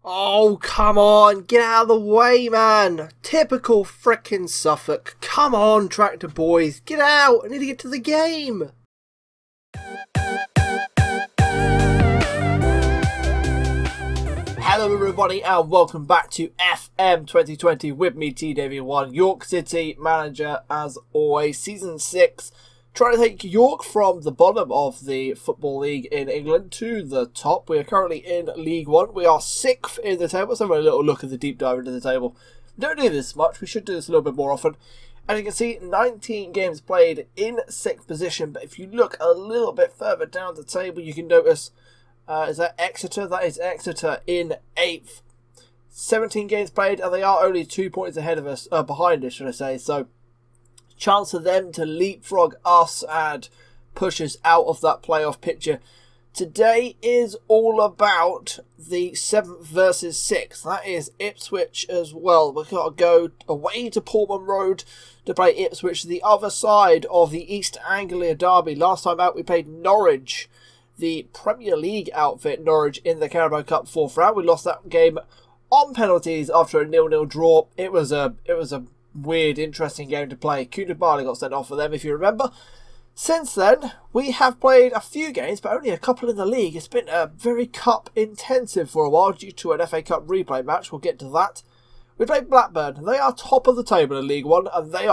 Oh, come on, get out of the way, man. Typical frickin' Suffolk. Come on, tractor boys, get out. I need to get to the game. Hello everybody and welcome back to FM2020 with me, TW1, York City manager as always, Season 6. Trying to take York from the bottom of the Football League in England to the top. We are currently in League 1. We are 6th in the table. Let's have a little look at the deep dive into the table. We don't do this much. We should do this a little bit more often. And you can see 19 games played in 6th position. But if you look a little bit further down the table, you can notice, is that Exeter? That is Exeter in 8th. 17 games played, and they are only 2 points ahead of us, behind us, should I say. So, chance for them to leapfrog us and push us out of that playoff picture. Today is all about the 7th versus 6th. That is Ipswich as well. We've got to go away to Portman Road to play Ipswich, the other side of the East Anglia derby. Last time out we played Norwich, the Premier League outfit, Norwich, in the Carabao Cup 4th round. We lost that game on penalties after a 0-0 draw. It was a weird, interesting game to play. Koulibaly got sent off for them, if you remember. Since then, we have played a few games, but only a couple in the league. It's been very cup intensive for a while due to an FA Cup replay match. We'll get to that. We played Blackburn. They are top of the table in League 1, and they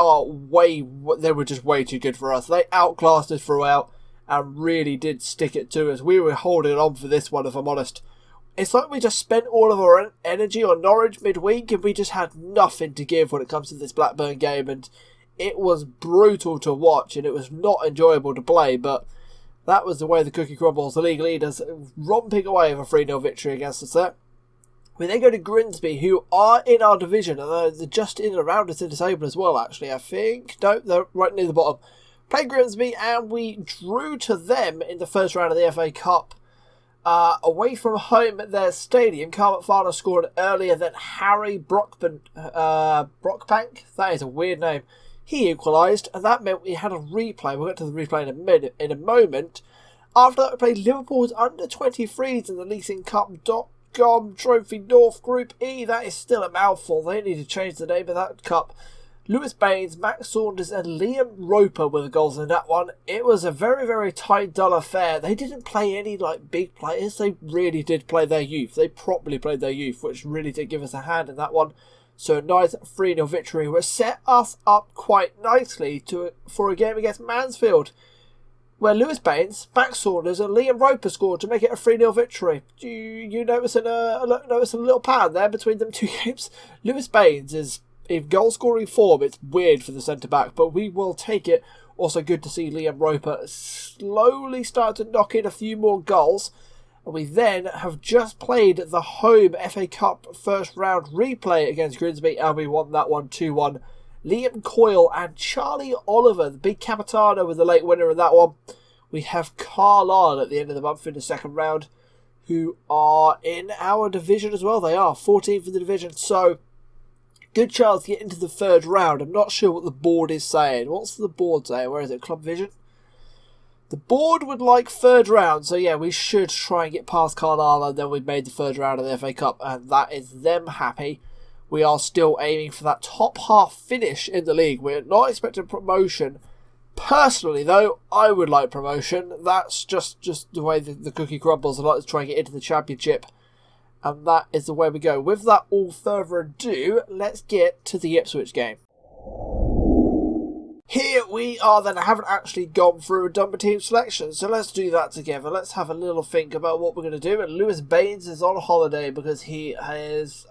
were just way too good for us. They outclassed us throughout and really did stick it to us. We were holding on for this one, if I'm honest. It's like we just spent all of our energy on Norwich midweek and we just had nothing to give when it comes to this Blackburn game, and it was brutal to watch and it was not enjoyable to play, but that was the way the cookie crumbles. The league leaders romping away with a 3-0 victory against us there. We then go to Grimsby, who are in our division, and they're just in and around us in the table as well, actually, I think. No, they're right near the bottom. Played Grimsby and we drew to them in the first round of the FA Cup. Away from home at their stadium, Carl McFarlane scored earlier than Harry Brockbank. That is a weird name. He equalised, and that meant we had a replay. We'll get to the replay in a moment. After that, we played Liverpool's under-23s in the leasingcup.com Trophy North Group E. That is still a mouthful. They need to change the name of that cup. Lewis Baines, Max Saunders and Liam Roper were the goals in that one. It was a very, very tight, dull affair. They didn't play any big players. They really did play their youth. They properly played their youth, which really did give us a hand in that one. So a nice 3-0 victory, which set us up quite nicely for a game against Mansfield, where Lewis Baines, Max Saunders and Liam Roper scored to make it a 3-0 victory. Do you notice a little pattern there between them two games? Lewis Baines is in goal-scoring form. It's weird for the centre-back, but we will take it. Also good to see Liam Roper slowly start to knock in a few more goals. And we then have just played the home FA Cup first round replay against Grimsby, and we won that one 2-1. Liam Coyle and Charlie Oliver, the big Capitano, with the late winner in that one. We have Carlisle at the end of the month in the second round, who are in our division as well. They are 14th in the division, so good chance to get into the third round. I'm not sure what the board is saying. What's the board saying? Where is it? Club Vision? The board would like third round. So yeah, we should try and get past Carlisle, and then we've made the third round of the FA Cup, and that is them happy. We are still aiming for that top half finish in the league. We're not expecting promotion. Personally, though, I would like promotion. That's just the way the cookie crumbles. I'd like to try and get into the Championship. And that is the way we go. With that all further ado, let's get to the Ipswich game. Here we are then. I haven't actually gone through and done my team selection, so let's do that together. Let's have a little think about what we're going to do. And Lewis Baines is on holiday because he has,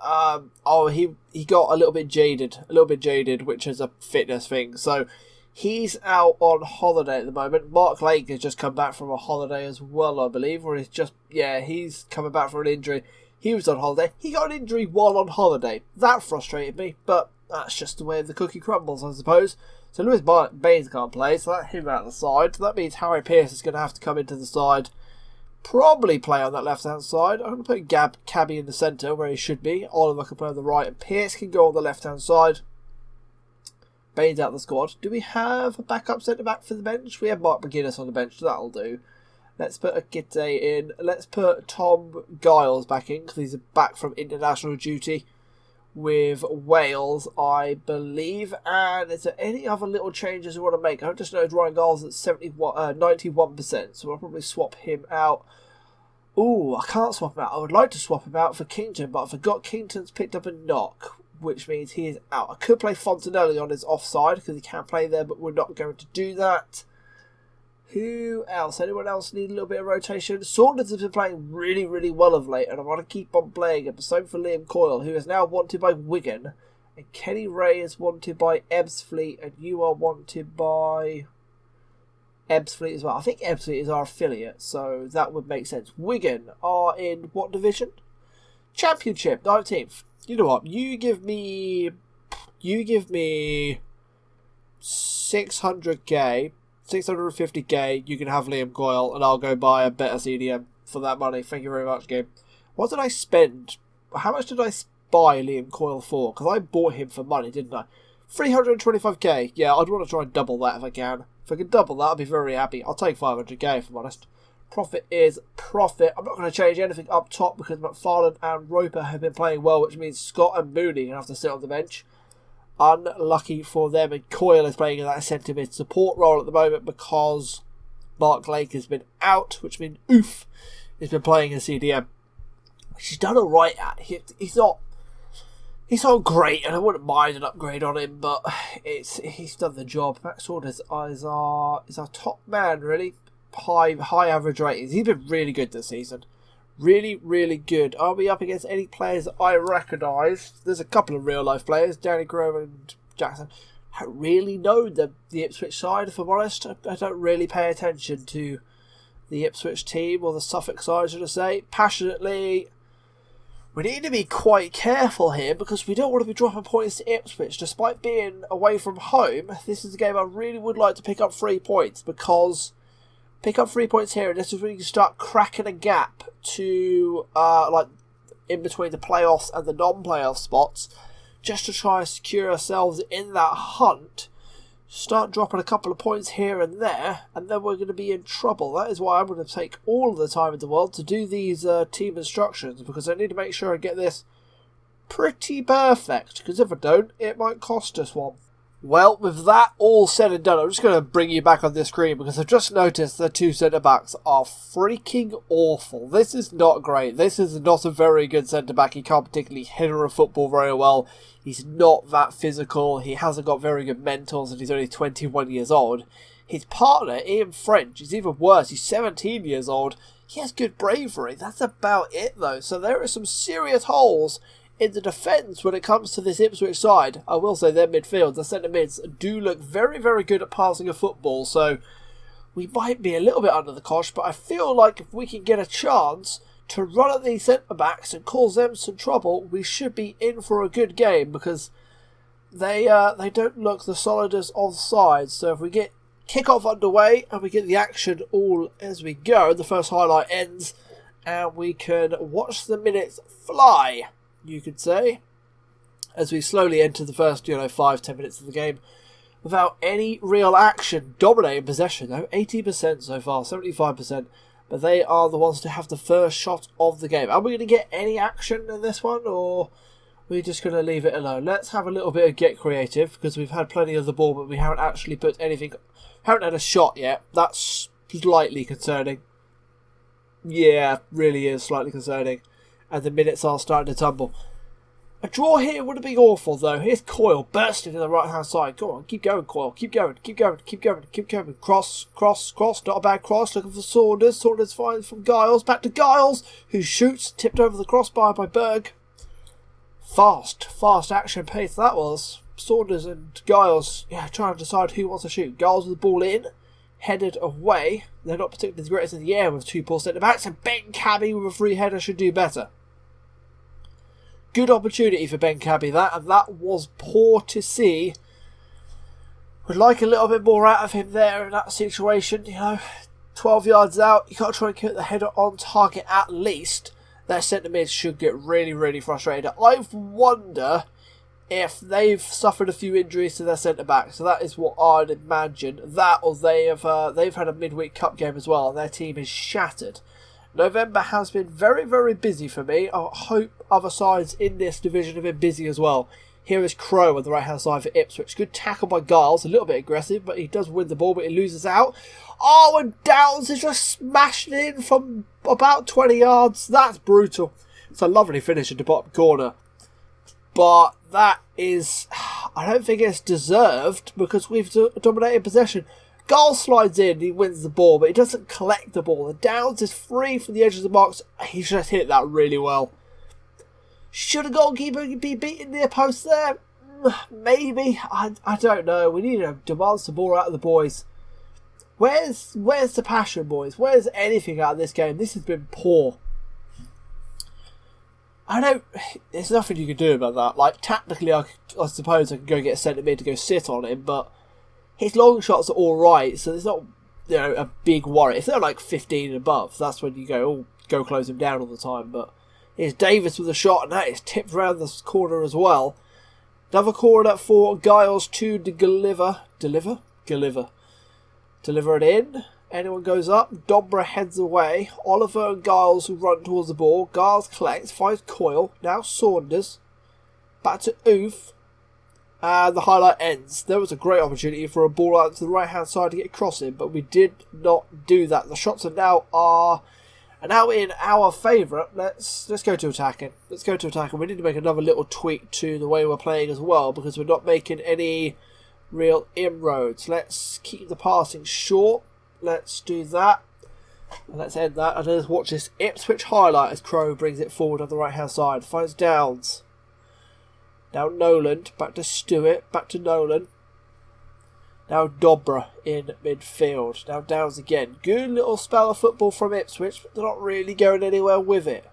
he got a little bit jaded, which is a fitness thing. So he's out on holiday at the moment. Mark Lake has just come back from a holiday as well, I believe, or he's coming back from an injury. He was on holiday. He got an injury while on holiday. That frustrated me, but that's just the way the cookie crumbles, I suppose. So Lewis Baines can't play, so that's him out the side. So that means Harry Pearce is going to have to come into the side. Probably play on that left-hand side. I'm going to put Cabby in the centre, where he should be. Oliver can play on the right, and Pearce can go on the left-hand side. Baines out the squad. Do we have a backup centre-back for the bench? We have Mark McGuinness on the bench, so that'll do. Let's put Akite in. Let's put Tom Giles back in because he's back from international duty with Wales, I believe. And is there any other little changes we want to make? I just noticed Ryan Giles at 91%, so I'll probably swap him out. Ooh, I can't swap him out. I would like to swap him out for Kington, but I forgot Kington's picked up a knock, which means he is out. I could play Fontanelli on his offside because he can play there, but we're not going to do that. Who else? Anyone else need a little bit of rotation? Saunders has been playing really, really well of late, and I want to keep on playing him. Same for Liam Coyle, who is now wanted by Wigan, and Kenny Ray is wanted by Ebbsfleet, and you are wanted by Ebbsfleet as well. I think Ebbsfleet is our affiliate, so that would make sense. Wigan are in what division? Championship, 19th. You know what? You give me 600k. 650k, you can have Liam Coyle, and I'll go buy a better CDM for that money. Thank you very much, game. What did I spend? How much did I buy Liam Coyle for? Because I bought him for money, didn't I? 325k. Yeah, I'd want to try and double that if I can. If I can double that, I'd be very happy. I'll take 500k if I'm honest. Profit is profit. I'm not going to change anything up top because McFarlane and Roper have been playing well, which means Scott and Mooney have to sit on the bench. Unlucky for them, and Coyle is playing in that centre mid support role at the moment because Mark Lake has been out, which means Oof has been playing in CDM, which he's done alright at. He's not great, and I wouldn't mind an upgrade on him, but he's done the job. Max Saunders is our top man, really. High average ratings. He's been really good this season. Really, really good. Are we up against any players that I recognise? There's a couple of real-life players, Danny Grove and Jackson. I don't really know the Ipswich side, if I'm honest. I don't really pay attention to the Ipswich team, or the Suffolk side, should I say. Passionately, we need to be quite careful here, because we don't want to be dropping points to Ipswich. Despite being away from home, this is a game I really would like to pick up 3 points, because pick up 3 points here, and this is when you can start cracking a gap to, like, in between the playoffs and the non-playoff spots, just to try and secure ourselves in that hunt. Start dropping a couple of points here and there, and then we're going to be in trouble. That is why I'm going to take all of the time in the world to do these team instructions, because I need to make sure I get this pretty perfect, because if I don't, it might cost us one. Well, with that all said and done, I'm just going to bring you back on this screen because I've just noticed the two centre-backs are freaking awful. This is not great. This is not a very good centre-back. He can't particularly header a football very well. He's not that physical. He hasn't got very good mentals, and he's only 21 years old. His partner, Ian French, is even worse. He's 17 years old. He has good bravery. That's about it, though. So there are some serious holes in the defence when it comes to this Ipswich side. I will say their midfield, the centre mids, do look very, very good at passing a football, so we might be a little bit under the cosh, but I feel like if we can get a chance to run at these centre backs and cause them some trouble, we should be in for a good game, because they don't look the solidest of sides. So if we get kick-off underway and we get the action all as we go, the first highlight ends and we can watch the minutes fly, you could say, as we slowly enter the first 5-10 minutes of the game without any real action. Dominating possession though, 80% so far, 75%, but they are the ones to have the first shot of the game. Are we going to get any action in this one, or are we just going to leave it alone? Let's have a little bit of get creative, because we've had plenty of the ball, but we haven't actually put anything, haven't had a shot yet. That's slightly concerning. Yeah, really is slightly concerning. And the minutes are starting to tumble. A draw here would have been awful, though. Here's Coyle bursting to the right-hand side. Go on, keep going, Coyle. Keep going, keep going, keep going, keep going. Cross, cross, cross. Not a bad cross. Looking for Saunders. Saunders finds from Giles. Back to Giles, who shoots. Tipped over the crossbar by Berg. Fast action pace that was. Saunders and Giles, trying to decide who wants to shoot. Giles with the ball in. Headed away. They're not particularly the greatest in the air with two poor centre-backs. And Ben Cabby with a free header should do better. Good opportunity for Ben Cabby, and that was poor to see. Would like a little bit more out of him there in that situation. 12 yards out, you got to try and keep the header on target at least. Their centre mids should get really, really frustrated. I wonder if they've suffered a few injuries to their centre-back. So that is what I'd imagine. That, or they've had a midweek cup game as well, and their team is shattered. November has been very, very busy for me. I hope other sides in this division have been busy as well. Here is Crow on the right-hand side for Ipswich. Good tackle by Giles. A little bit aggressive, but he does win the ball, but he loses out. Oh, and Downs is just smashed in from about 20 yards. That's brutal. It's a lovely finish in the bottom corner. But that is... I don't think it's deserved because we've dominated possession. Giles slides in, he wins the ball, but he doesn't collect the ball. And Downs is free from the edge of the box. He's just hit that really well. Should a goalkeeper be beating near post there? Maybe. I don't know. We need to demand some more out of the boys. Where's the passion, boys? Where's anything out of this game? This has been poor. There's nothing you can do about that. Like, tactically, I suppose I can go get a centre mid to go sit on him, but his long shots are alright, so there's not, a big worry. If they're like 15 and above, that's when you go close him down all the time, but here's Davis with a shot, and that is tipped around the corner as well. Another corner for Giles to deliver it in. Anyone goes up. Dobra heads away. Oliver and Giles run towards the ball. Giles collects, finds Coyle. Now Saunders. Back to Oof. And the highlight ends. There was a great opportunity for a ball out to the right-hand side to get crossing, but we did not do that. The shots are now in our favour. Let's go to attacking. We need to make another little tweak to the way we're playing as well, because we're not making any real inroads. Let's keep the passing short. Let's do that. And let's end that. And let's watch this Ipswich highlight as Crow brings it forward on the right hand side. Finds Downs. Now Nolan. Back to Stewart. Back to Nolan. Now Dobra in midfield. Now Downs again. Good little spell of football from Ipswich, but they're not really going anywhere with it.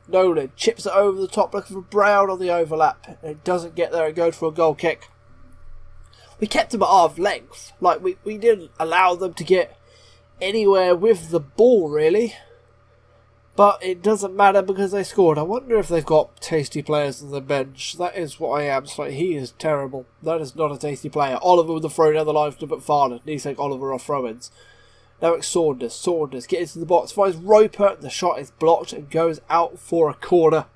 Nolan chips it over the top looking for Brown on the overlap. And it doesn't get there and goes for a goal kick. We kept them at arm's length. Like, we didn't allow them to get anywhere with the ball, really. But it doesn't matter because they scored. I wonder if they've got tasty players on the bench. That is what I am. It's like, he is terrible. That is not a tasty player. Oliver with the throw down the line to McFarlane. Needs to take Oliver off throw-ins. Now it's Saunders. Saunders gets into the box. Finds Roper. The shot is blocked and goes out for a corner.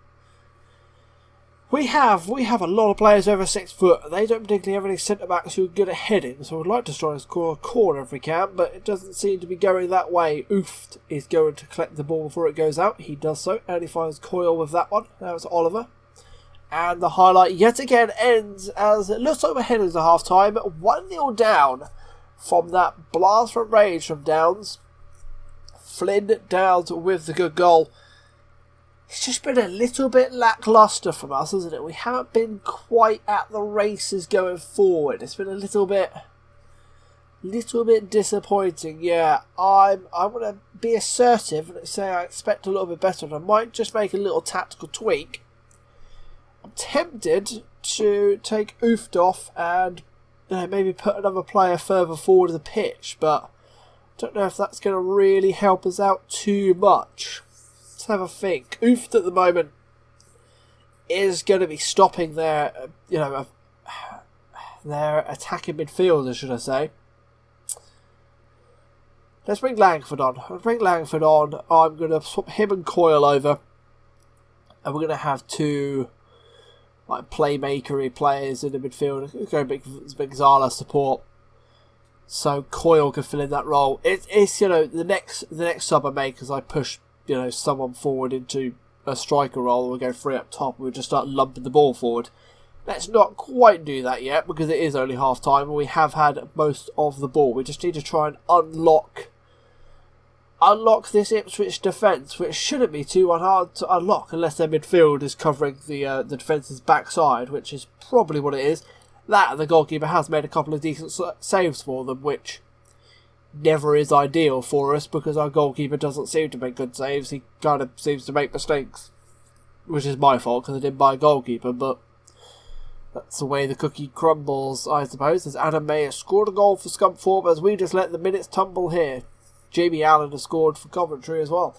We have a lot of players over 6 foot. They don't particularly have any centre-backs who are good at heading, so we'd like to try and score a corner if we can, but it doesn't seem to be going that way. Ooft is going to collect the ball before it goes out. He does so, and he finds Coyle with that one. Now it's Oliver. And the highlight yet again ends as it looks like we're heading to half-time. 1-0 down from that blast from range from Downs. Flynn Downs with the good goal. It's just been a little bit lacklustre from us, hasn't it? We haven't been quite at the races going forward. It's been a little bit disappointing. Yeah, I'm going to be assertive and say I expect a little bit better, and I might just make a little tactical tweak. I'm tempted to take Ooft off and maybe put another player further forward of the pitch, but I don't know if that's going to really help us out too much. Let's have a think. Ooft at the moment is going to be stopping their attacking midfielder, should I say. Let's bring Langford on. I'm going to swap him and Coyle over, and we're going to have two playmakery players in the midfield. Go big Zala support, so Coyle can fill in that role. It's the next sub I make as I push someone forward into a striker role, and we'll go free up top and we'll just start lumping the ball forward. Let's not quite do that yet because it is only half time and we have had most of the ball. We just need to try and unlock this Ipswich defence, which shouldn't be too hard to unlock unless their midfield is covering the defence's backside, which is probably what it is. That and the goalkeeper has made a couple of decent saves for them, which never is ideal for us because our goalkeeper doesn't seem to make good saves. He kind of seems to make mistakes, which is my fault because I didn't buy a goalkeeper, but that's the way the cookie crumbles, I suppose. As Adam May has scored a goal for Scunthorpe as we just let the minutes tumble here. Jamie Allen has scored for Coventry as well.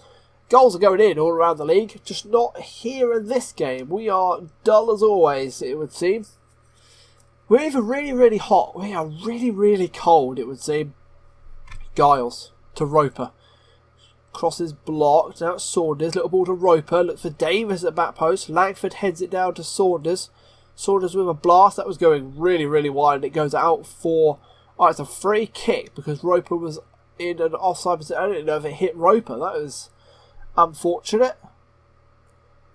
Goals are going in all around the league, just not here in this game. We are dull as always, it would seem. We're either really, really hot. We are really, really cold, it would seem. Giles to Roper. Crosses blocked. Now it's Saunders. Little ball to Roper. Look for Davis at the back post. Langford heads it down to Saunders. Saunders with a blast. That was going really, really wide. And it goes out for... Oh, it's a free kick because Roper was in an offside position. I don't know if it hit Roper. That was unfortunate.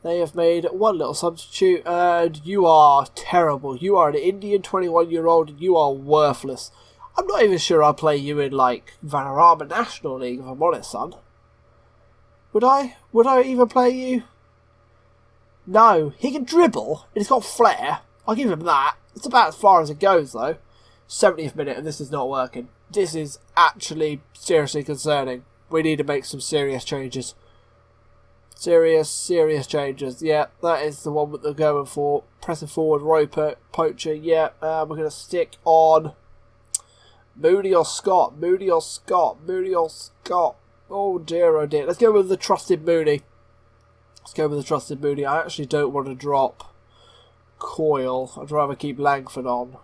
They have made one little substitute. And you are terrible. You are an Indian 21-year-old and you are worthless. I'm not even sure I'll play you in, like, Vanarama National League, if I'm honest, son. Would I? Would I even play you? No. He can dribble, and he's got flair. I'll give him that. It's about as far as it goes, though. 70th minute, and this is not working. This is actually seriously concerning. We need to make some serious changes. Serious changes. Yeah, that is the one that they're going for. Pressing forward, Roper, Poacher. Yeah, we're going to stick on... Moody or Scott? Moody or Scott? Moody or Scott? Oh dear, oh dear. Let's go with the trusted Moody. Let's go with the trusted Moody. I actually don't want to drop Coyle. I'd rather keep Langford on.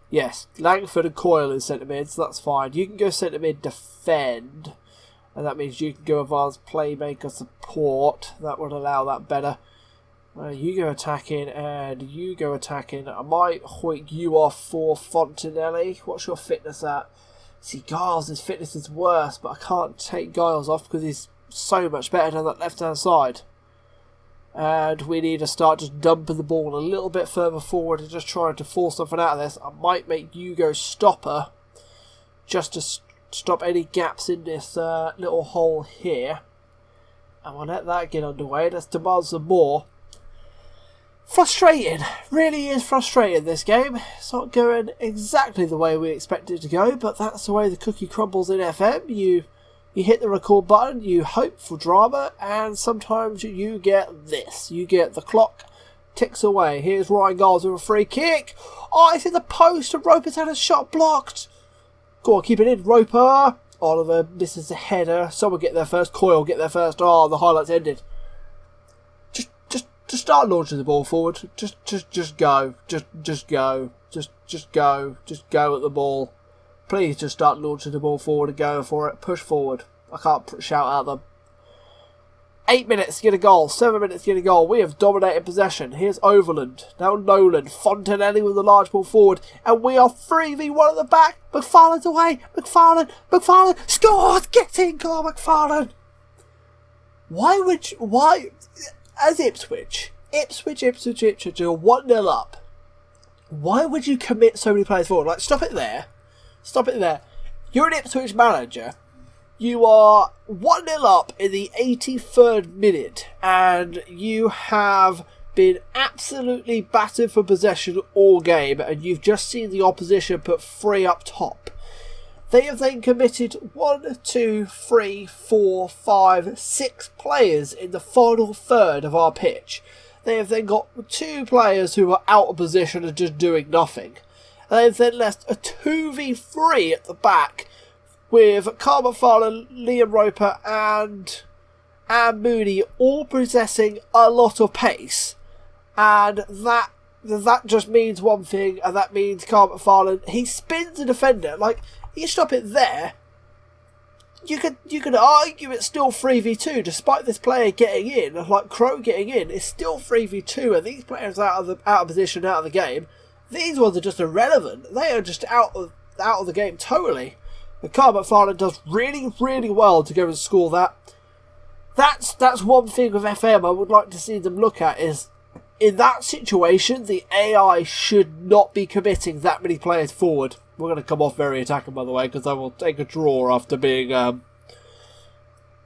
Yes, Langford and Coyle in centre mid, so that's fine. You can go centre mid defend. And that means you can go advanced playmaker support. That would allow that better. You go attacking and you go attacking. I might hoik you off for Fontanelli. What's your fitness at? See, Giles' fitness is worse, but I can't take Giles off because he's so much better down that left-hand side. And we need to start just dumping the ball a little bit further forward and just trying to force something out of this. I might make you go stopper just to stop any gaps in this little hole here. And we'll let that get underway. Let's demand some more. Frustrating, really is frustrating this game. It's not going exactly the way we expected it to go, but that's the way the cookie crumbles in FM. You hit the record button, you hope for drama, and sometimes you get this. You get the clock ticks away. Here's Ryan Giles with a free kick. Oh, it's in the post and Roper's had a shot blocked. Go on, keep it in, Roper. Oliver, this is a header. Someone get there first. Coyle get there first. Oh, the highlights ended. Just start launching the ball forward. Just go. Just go. Just go. Just go at the ball. Please just start launching the ball forward and go for it. Push forward. I can't shout at them. 8 minutes to get a goal. 7 minutes to get a goal. We have dominated possession. Here's Overland. Now Nolan. Fontanelli with the large ball forward. And we are 3v1 at the back. McFarlane's away. McFarlane scores. Get in goal, McFarlane. Why? As Ipswich are 1-0 up. Why would you commit so many players forward? Like, stop it there. You're an Ipswich manager. You are 1-0 up in the 83rd minute, and you have been absolutely battered for possession all game, and you've just seen the opposition put 3 up top. They have then committed 1, 2, 3, 4, 5, 6 players in the final third of our pitch. They have then got 2 players who are out of position and just doing nothing. They have then left a 2v3 at the back with Carl McFarlane, Liam Roper and Mooney all possessing a lot of pace. And that just means one thing, and that means Carl McFarlane, he spins the defender. Like, you stop it there, you could argue it's still 3v2 despite this player getting in, like Crow getting in. It's still 3v2 and these players out of position, out of the game. These ones are just irrelevant. They are just out of the game totally. And Carl McFarlane does really, really well to go and score that. That's one thing with FM I would like to see them look at is, in that situation, the AI should not be committing that many players forward. We're going to come off very attacking, by the way, because I will take a draw after being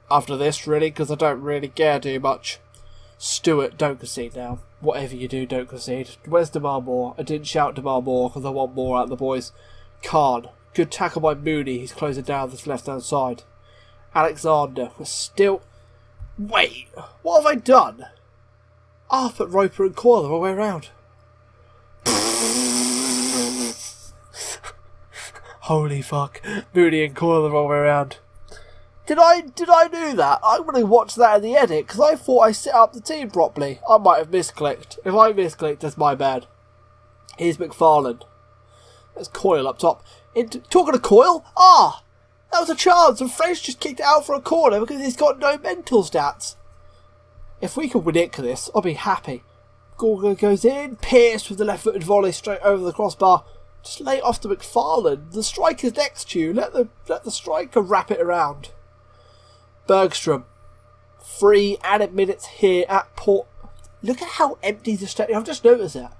after this, really, because I don't really care too much. Stuart, don't concede now. Whatever you do, don't concede. Where's Demar Moore? I didn't shout Demar Moore because I want more out of the boys. Khan, good tackle by Mooney. He's closing down this left-hand side. Alexander, we're still... Wait, what have I done? I'll put Roper and Coyle the wrong way around. Holy fuck. Mooney and Coyle the wrong way around. Did I do that? I'm going to watch that in the edit because I thought I set up the team properly. I might have misclicked. If I misclicked, that's my bad. Here's McFarlane. There's Coyle up top. Talking of Coyle, that was a chance, and Fraser just kicked it out for a corner because he's got no mental stats. If we can nick this, I'll be happy. Gorga goes in, Pierce with the left-footed volley straight over the crossbar. Just lay it off to McFarlane. The striker's next to you. Let the striker wrap it around. Bergstrom. 3 added minutes here at Port. Look at how empty the stadium. I've just noticed that.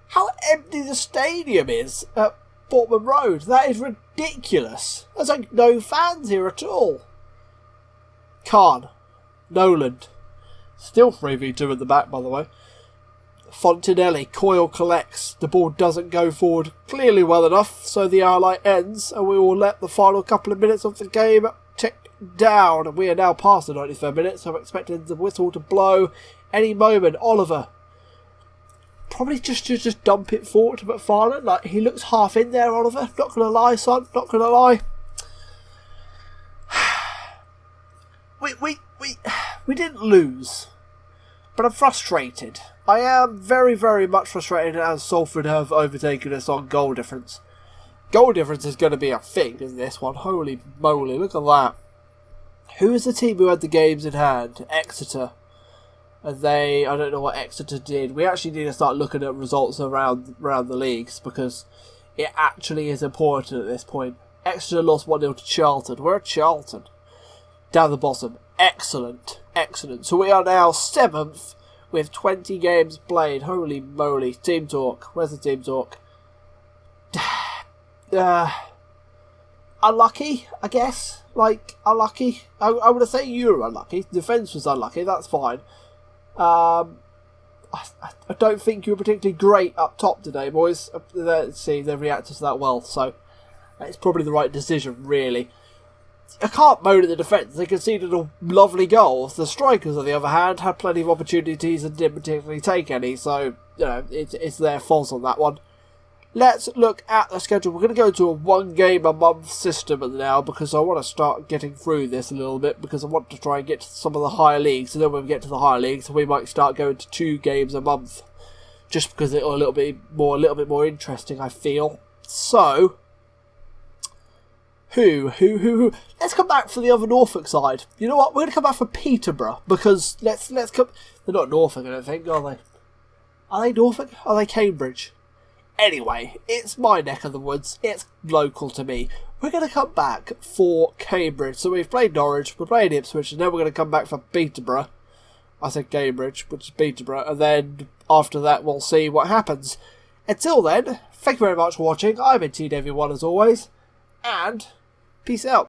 How empty the stadium is at Portman Road. That is ridiculous. There's like no fans here at all. Khan. Noland. Still 3v2 at the back, by the way. Fontanelli. Coyle collects. The ball doesn't go forward clearly well enough, so the highlight ends, and we will let the final couple of minutes of the game tick down. We are now past the 93rd minute, so I'm expecting the whistle to blow any moment. Oliver. Probably just dump it forward to McFarlane. Like, he looks half in there, Oliver. Not going to lie, son. Not going to lie. We didn't lose, but I'm frustrated. I am very, very much frustrated as Salford have overtaken us on goal difference. Goal difference is going to be a thing in this one. Holy moly, look at that. Who is the team who had the games in hand? Exeter. And I don't know what Exeter did. We actually need to start looking at results around the leagues because it actually is important at this point. Exeter lost 1-0 to Charlton. We're at Charlton. Down the bottom. Excellent. Excellent. So we are now 7th with 20 games played. Holy moly. Team talk. Where's the team talk? Unlucky, I guess. Like, unlucky. I would say you were unlucky. Defence was unlucky. That's fine. I don't think you were particularly great up top today, boys. Let's see, they reacted to that well, so it's probably the right decision, really. I can't moan at the defence. They conceded a lovely goal. The strikers, on the other hand, had plenty of opportunities and didn't particularly take any, so, you know, it's their fault on that one. Let's look at the schedule. We're going to go to a 1-game-a-month system now because I want to start getting through this a little bit because I want to try and get to some of the higher leagues. And then when we get to the higher leagues, we might start going to 2 games a month just because it's a little bit more interesting, I feel. So, who? Let's come back for the other Norfolk side. You know what? We're going to come back for Peterborough because let's come. They're not Norfolk, I don't think, are they? Are they Norfolk? Are they Cambridge? Anyway, it's my neck of the woods. It's local to me. We're going to come back for Cambridge. So we've played Norwich, we're playing Ipswich, and then we're going to come back for Peterborough. I said Cambridge, which is Peterborough. And then after that, we'll see what happens. Until then, thank you very much for watching. I've been TDavy1 as always. And peace out.